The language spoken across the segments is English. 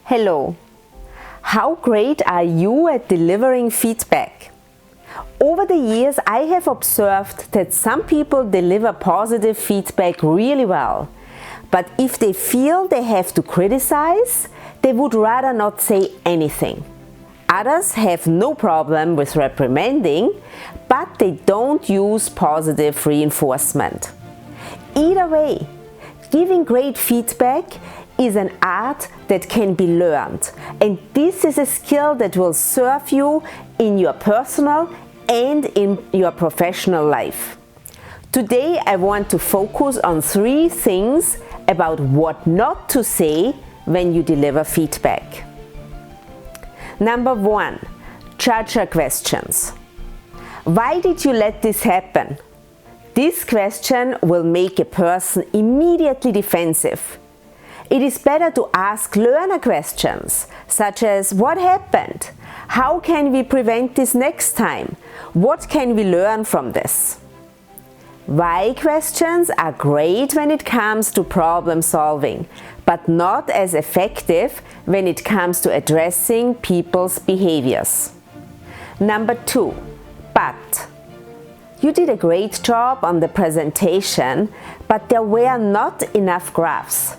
Hello. How great are you at delivering feedback? Over the years, I have observed that some people deliver positive feedback really well. But if they feel they have to criticize, they would rather not say anything. Others have no problem with reprimanding, but they don't use positive reinforcement. Either way, giving great feedback is an art that can be learned, and this is a skill that will serve you in your personal and in your professional life. Today I want to focus on 3 things about what not to say when you deliver feedback. Number 1, judger questions. Why did you let this happen? This question will make a person immediately defensive. It is better to ask learner questions, such as what happened? How can we prevent this next time? What can we learn from this? Why questions are great when it comes to problem solving, but not as effective when it comes to addressing people's behaviors. Number 2, but. You did a great job on the presentation, but there were not enough graphs.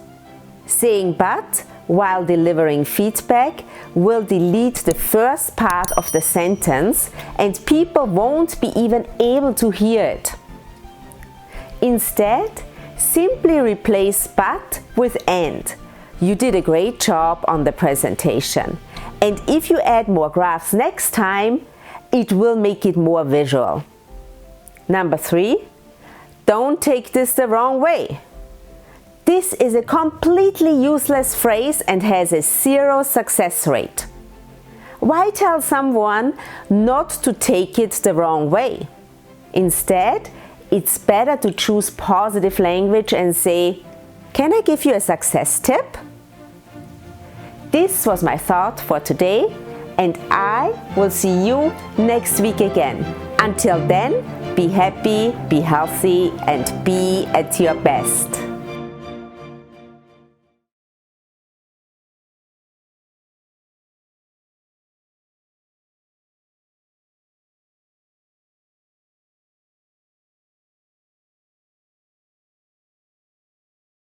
Saying but while delivering feedback will delete the first part of the sentence and people won't be even able to hear it. Instead, simply replace but with and. You did a great job on the presentation. And if you add more graphs next time, it will make it more visual. Number 3, don't take this the wrong way. This is a completely useless phrase and has a 0 success rate. Why tell someone not to take it the wrong way? Instead, it's better to choose positive language and say, "Can I give you a success tip?" This was my thought for today, and I will see you next week again. Until then, be happy, be healthy, and be at your best.